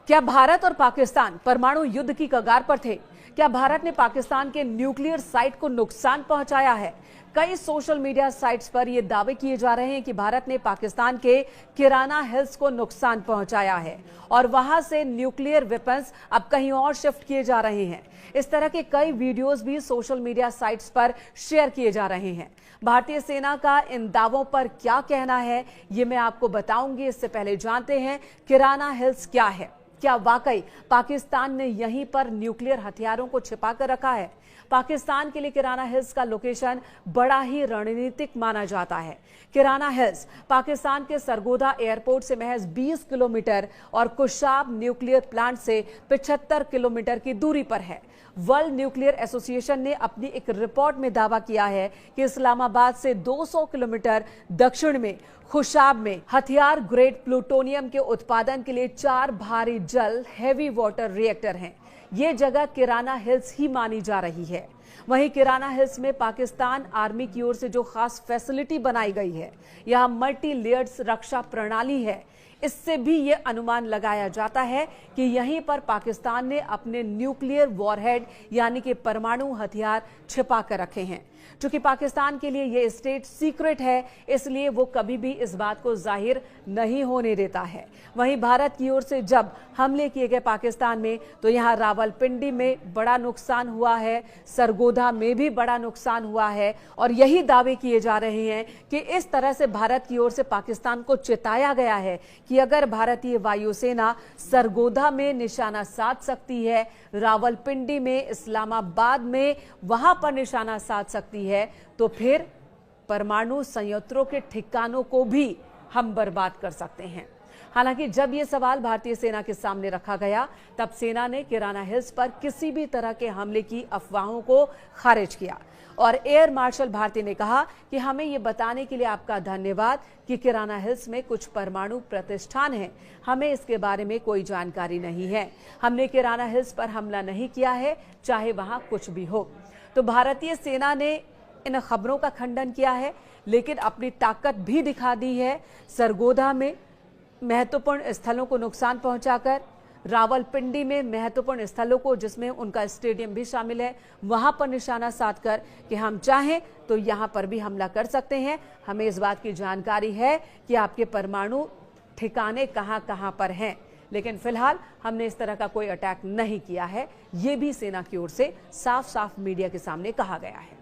क्या भारत और पाकिस्तान परमाणु युद्ध की कगार पर थे? क्या भारत ने पाकिस्तान के न्यूक्लियर साइट को नुकसान पहुंचाया है? कई सोशल मीडिया साइट्स पर यह दावे किए जा रहे हैं कि भारत ने पाकिस्तान के किराना हिल्स को नुकसान पहुंचाया है और वहां से न्यूक्लियर वेपन्स अब कहीं और शिफ्ट किए जा रहे हैं। इस तरह के कई वीडियोस भी सोशल मीडिया साइट्स पर शेयर किए जा रहे हैं। भारतीय सेना का इन दावों पर क्या कहना है, ये मैं आपको बताऊंगी। इससे पहले जानते हैं किराना हिल्स क्या है। क्या वाकई पाकिस्तान ने यहीं पर न्यूक्लियर हथियारों को छिपा कर रखा है? पाकिस्तान के लिए किराना हिल्स का लोकेशन बड़ा ही रणनीतिक माना जाता है। किराना हिल्स पाकिस्तान के सरगोधा एयरपोर्ट से महज 20 किलोमीटर और कुशाब न्यूक्लियर प्लांट से 75 किलोमीटर की दूरी पर है। वर्ल्ड न्यूक्लियर एसोसिएशन ने अपनी एक रिपोर्ट में दावा किया है कि इस्लामाबाद से 200 किलोमीटर दक्षिण में खुशाब में हथियार ग्रेड प्लूटोनियम के उत्पादन के लिए 4 भारी जल हैवी वाटर रिएक्टर हैं। ये जगह किराना हिल्स ही मानी जा रही है। वहीं किराना हिल्स में पाकिस्तान आर्मी की ओर से जो खास फैसिलिटी बनाई गई है, यहां मल्टी लेयर्ड रक्षा प्रणाली है। इससे भी ये अनुमान लगाया जाता है कि यहीं पर पाकिस्तान ने अपने न्यूक्लियर वॉरहेड यानी कि परमाणु हथियार छिपा कर रखे हैं। क्योंकि पाकिस्तान के लिए ये स्टेट सीक्रेट है, इसलिए वो कभी भी इस बात को जाहिर नहीं होने देता है। वहीं भारत की ओर से जब हमले किए गए पाकिस्तान में, तो यहाँ रावलपिंडी में बड़ा नुकसान हुआ है, सरगोधा में भी बड़ा नुकसान हुआ है और यही दावे किए जा रहे हैं कि इस तरह से भारत की ओर से पाकिस्तान को चेताया गया है कि अगर भारतीय वायुसेना सरगोधा में निशाना साध सकती है, रावलपिंडी में, इस्लामाबाद में वहां पर निशाना साध सकती है, तो फिर परमाणु संयंत्रों के ठिकानों को भी हम बर्बाद कर सकते हैं। हालांकि जब यह सवाल भारतीय सेना के सामने रखा गया, तब सेना ने किराना हिल्स पर किसी भी तरह के हमले की अफवाहों को खारिज किया और एयर मार्शल भारती ने कहा कि हमें यह बताने के लिए आपका धन्यवाद कि किराना हिल्स में कुछ परमाणु प्रतिष्ठान हैं। हमें इसके बारे में कोई जानकारी नहीं है। हमने किराना हिल्स पर हमला नहीं किया है, चाहे वहां कुछ भी हो। तो भारतीय सेना ने इन खबरों का खंडन किया है, लेकिन अपनी ताकत भी दिखा दी है। सरगोधा में महत्वपूर्ण स्थलों को नुकसान पहुंचाकर, रावलपिंडी में महत्वपूर्ण स्थलों को, जिसमें उनका स्टेडियम भी शामिल है, वहां पर निशाना साधकर कि हम चाहें तो यहां पर भी हमला कर सकते हैं। हमें इस बात की जानकारी है कि आपके परमाणु ठिकाने कहां कहां पर हैं, लेकिन फिलहाल हमने इस तरह का कोई अटैक नहीं किया है। ये भी सेना की ओर से साफ साफ मीडिया के सामने कहा गया है।